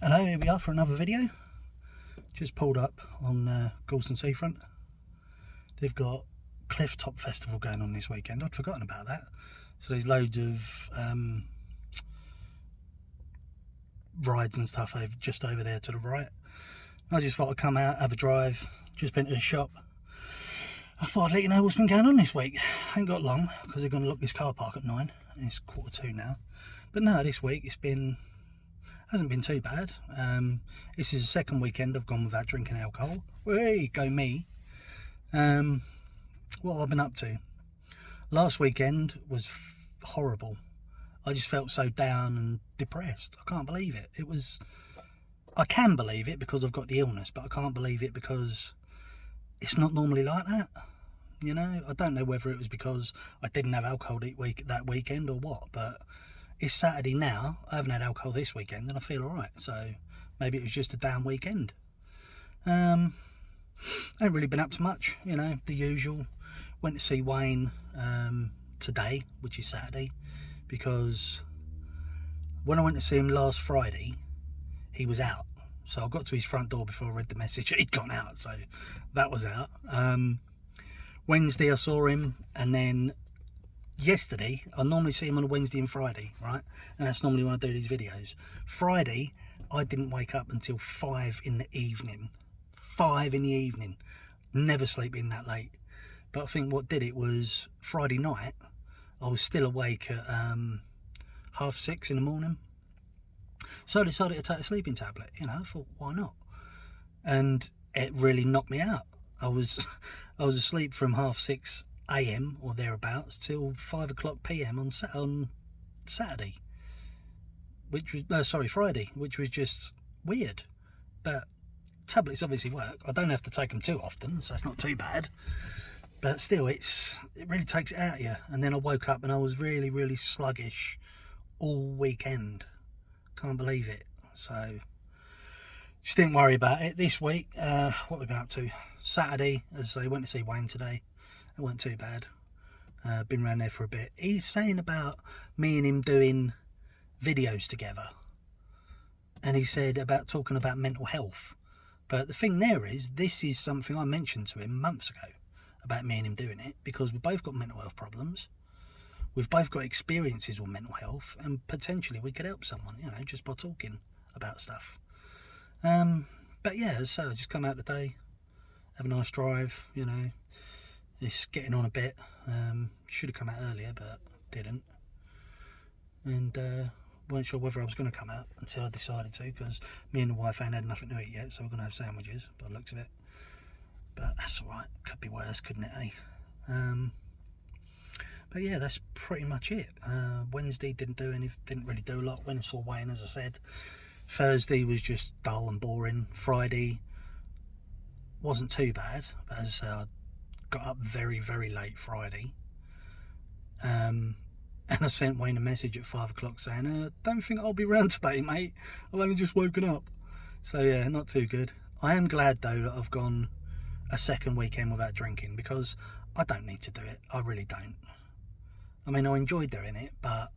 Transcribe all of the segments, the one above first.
Hello, here we are for another video. Just pulled up on Galston Seafront. They've got Cliff Top Festival going on this weekend. I'd forgotten about that. So there's loads of rides and stuff just over there to the right. I just thought I'd come out, have a drive, just been to the shop. I thought I'd let you know what's been going on this week. I ain't got long because they're going to lock this car park at 9 and it's 1:45 now. But no, this week hasn't been too bad. This is the second weekend I've gone without drinking alcohol. Hey, go me. What I've been up to. Last weekend was horrible. I just felt so down and depressed. I can't believe it. I can believe it because I've got the illness, but I can't believe it because it's not normally like that. You know, I don't know whether it was because I didn't have alcohol that weekend or what, but it's Saturday now. I haven't had alcohol this weekend and I feel alright. So maybe it was just a down weekend. I ain't really been up to much, you know, the usual. Went to see Wayne today, which is Saturday, because when I went to see him last Friday, he was out. So I got to his front door before I read the message. He'd gone out, so that was out. Wednesday I saw him, and then yesterday, I normally see him on a Wednesday and Friday, right? And that's normally when I do these videos. Friday, I didn't wake up until 5 in the evening. 5 in the evening. Never sleep in that late. But I think what did it was Friday night, I was still awake at 6:30 in the morning. So I decided to take a sleeping tablet. You know, I thought, why not? And it really knocked me out. I was asleep from 6:30 AM or thereabouts till 5 PM on Saturday, which was Friday, which was just weird. But tablets obviously work. I don't have to take them too often, so it's not too bad. But still, it really takes it out of you. And then I woke up and I was really, really sluggish all weekend. Can't believe it. So just didn't worry about it. This week, what we've been up to. Saturday, as I went to see Wayne today. It wasn't too bad. Been around there for a bit. He's saying about me and him doing videos together. And he said about talking about mental health. But the thing there is, this is something I mentioned to him months ago about me and him doing it, because we've both got mental health problems. We've both got experiences with mental health, and potentially we could help someone, you know, just by talking about stuff. But yeah, so I just come out today, have a nice drive, you know. It's getting on a bit. Should have come out earlier, but didn't. And weren't sure whether I was going to come out until I decided to, because me and the wife ain't had nothing to eat yet, so we're going to have sandwiches by the looks of it. But that's alright. Could be worse, couldn't it, eh? But yeah, that's pretty much it. Wednesday didn't really do a lot. Went and saw Wayne, as I said. Thursday was just dull and boring. Friday wasn't too bad, but as I say, I got up very, very late Friday. And I sent Wayne a message at 5 o'clock saying, don't think I'll be around today, mate. I've only just woken up. So yeah, not too good. I am glad though that I've gone a second weekend without drinking, because I don't need to do it. I really don't. I mean, I enjoy doing it, but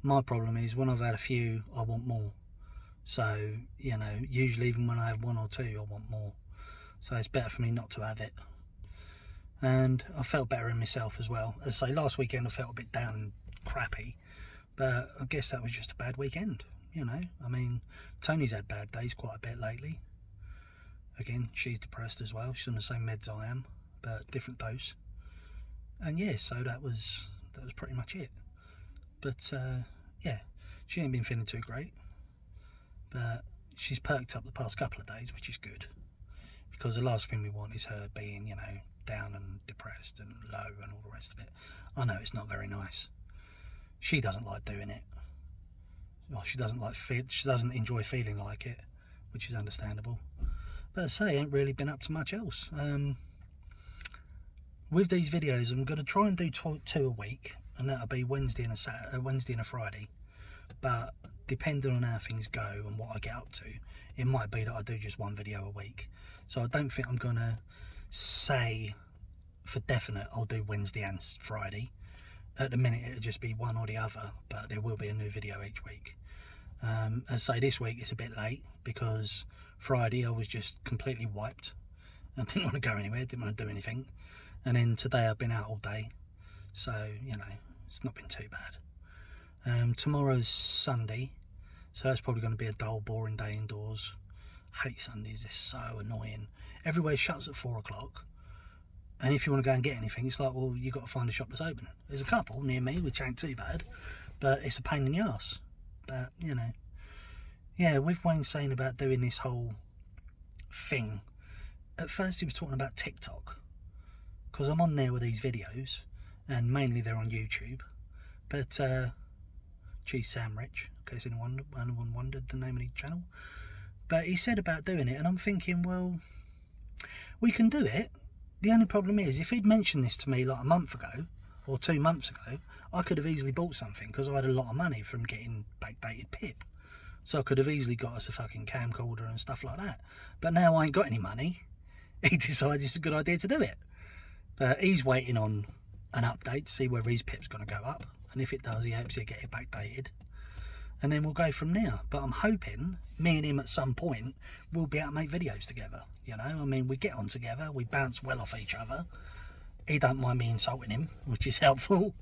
my problem is when I've had a few, I want more. So, you know, usually even when I have one or two, I want more. So it's better for me not to have it. And I felt better in myself as well. As I say, last weekend I felt a bit down and crappy, but I guess that was just a bad weekend, you know. I mean, Tony's had bad days quite a bit lately. Again, she's depressed as well. She's on the same meds I am, but different dose. And yeah, so that was pretty much it. But yeah, she ain't been feeling too great, but she's perked up the past couple of days, which is good, because the last thing we want is her being, you know, down and depressed and low and all the rest of it. I know it's not very nice. She doesn't like doing it. Well, she doesn't enjoy feeling like it, which is understandable. But as I say, ain't really been up to much else. With these videos, I'm going to try and do two a week, and that'll be Wednesday and a Friday. But depending on how things go and what I get up to, it might be that I do just one video a week. So I don't think I'm going to say for definite I'll do Wednesday and Friday. At the minute it'll just be one or the other, but there will be a new video each week. As I say, this week it's a bit late because Friday I was just completely wiped. I didn't want to go anywhere, didn't want to do anything. And then today I've been out all day. So, it's not been too bad. Tomorrow's Sunday. So that's probably going to be a dull, boring day indoors. Hate Sundays, they're so annoying. Everywhere shuts at 4 o'clock. And if you want to go and get anything, it's like, well, you've got to find a shop that's open. There's a couple near me, which ain't too bad. But it's a pain in the arse. But, yeah, with Wayne saying about doing this whole thing, at first he was talking about TikTok, because I'm on there with these videos, and mainly they're on YouTube. But, geez, Sam Rich, in case anyone wondered the name of the channel. But he said about doing it, and I'm thinking, well, we can do it. The only problem is, if he'd mentioned this to me like a month ago, or 2 months ago, I could have easily bought something, because I had a lot of money from getting backdated pip. So I could have easily got us a fucking camcorder and stuff like that. But now I ain't got any money. He decides it's a good idea to do it. But he's waiting on an update to see whether his pip's going to go up. And if it does, he hopes he'll get it backdated. And then we'll go from there. But I'm hoping me and him at some point will be able to make videos together. We get on together. We bounce well off each other. He don't mind me insulting him, which is helpful.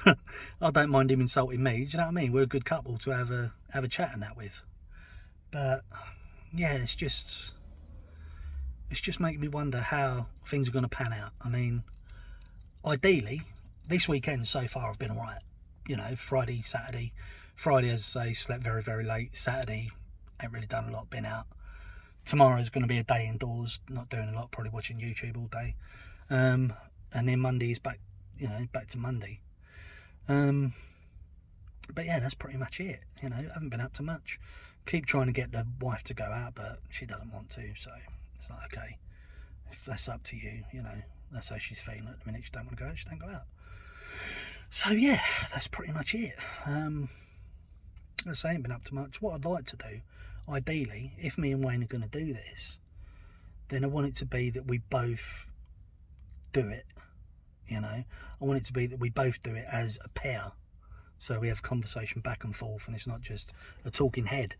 I don't mind him insulting me. Do you know what I mean? We're a good couple to have a chat and that with. But yeah, it's just making me wonder how things are going to pan out. Ideally, this weekend so far I've been alright. Friday, Saturday. Friday, as I say, slept very, very late. Saturday, ain't really done a lot, been out. Tomorrow's going to be a day indoors, not doing a lot, probably watching YouTube all day. And then Monday is back, back to Monday. But yeah, that's pretty much it. I haven't been up to much. Keep trying to get the wife to go out, but she doesn't want to, so it's like, okay, if that's up to you, that's how she's feeling at the minute. She don't want to go out, she don't go out. So yeah, that's pretty much it. As I ain't been up to much. What I'd like to do, ideally, if me and Wayne are going to do this, then I want it to be that we both do it. I want it to be that we both do it as a pair, so we have a conversation back and forth, and it's not just a talking head.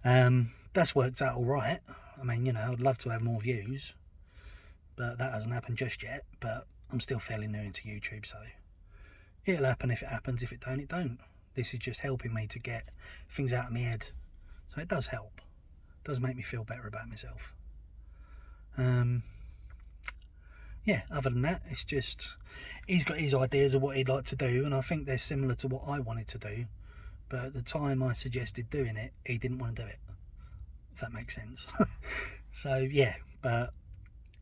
That's worked out all right. I'd love to have more views, but that hasn't happened just yet. But I'm still fairly new into YouTube, so it'll happen if it happens. If it don't, it don't. This is just helping me to get things out of my head, so it does help. It does make me feel better about myself. Yeah, other than that, it's just he's got his ideas of what he'd like to do, and I think they're similar to what I wanted to do. But at the time I suggested doing it, he didn't want to do it, if that makes sense. So yeah, but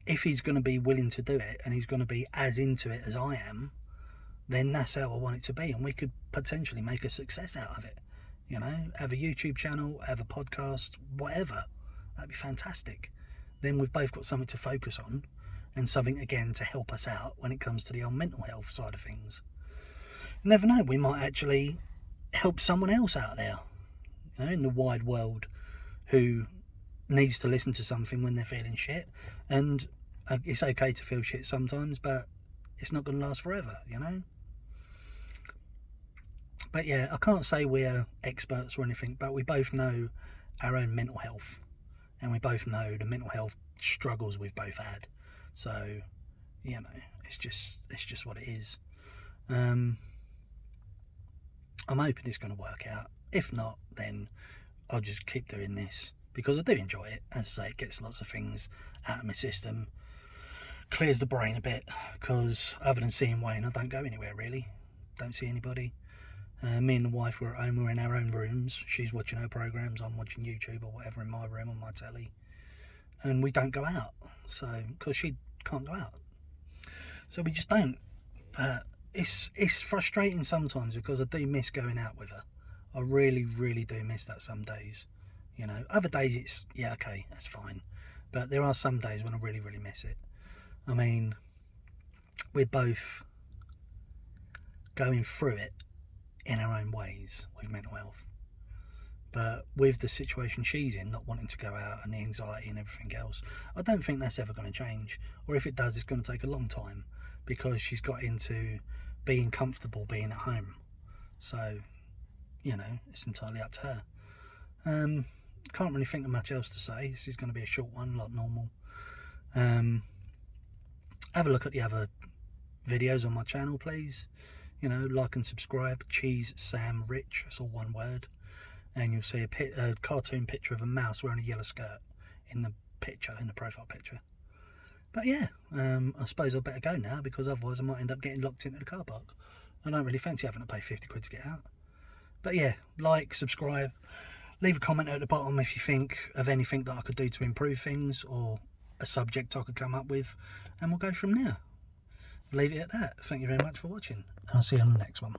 if he's going to be willing to do it, and he's going to be as into it as I am, then that's how I want it to be, and we could potentially make a success out of it. Have a YouTube channel, have a podcast, whatever. That'd be fantastic. Then we've both got something to focus on, and something again to help us out when it comes to the old mental health side of things. You never know, we might actually help someone else out there, in the wide world, who needs to listen to something when they're feeling shit. And it's okay to feel shit sometimes, but it's not going to last forever. But yeah, I can't say we're experts or anything, but we both know our own mental health, and we both know the mental health struggles we've both had. So, it's just what it is. I'm hoping it's going to work out. If not, then I'll just keep doing this, because I do enjoy it. As I say, it gets lots of things out of my system, clears the brain a bit, because other than seeing Wayne, I don't go anywhere really. Don't see anybody. Me and the wife were at home, we're in our own rooms. She's watching her programs, I'm watching YouTube or whatever in my room on my telly, and we don't go out, so because she can't go out, so we just don't. But it's frustrating sometimes, because I do miss going out with her. I really, really do miss that some days. Other days it's, yeah, okay, that's fine, but there are some days when I really, really miss it. We're both going through it in our own ways with mental health, but with the situation she's in, not wanting to go out, and the anxiety and everything else, I don't think that's ever going to change, or if it does, it's going to take a long time, because she's got into being comfortable being at home. So it's entirely up to her. Can't really think of much else to say. This is going to be a short one, like normal. Have a look at the other videos on my channel, please. You know, like and subscribe. Cheese Sam Rich, it's all one word. And you'll see a cartoon picture of a mouse wearing a yellow skirt in the picture, in the profile picture. But yeah, I suppose I better go now, because otherwise I might end up getting locked into the car park. I don't really fancy having to pay 50 quid to get out. But yeah, like, subscribe, leave a comment at the bottom if you think of anything that I could do to improve things, or a subject I could come up with, and we'll go from there. Leave it at that. Thank you very much for watching. I'll see you on the next one.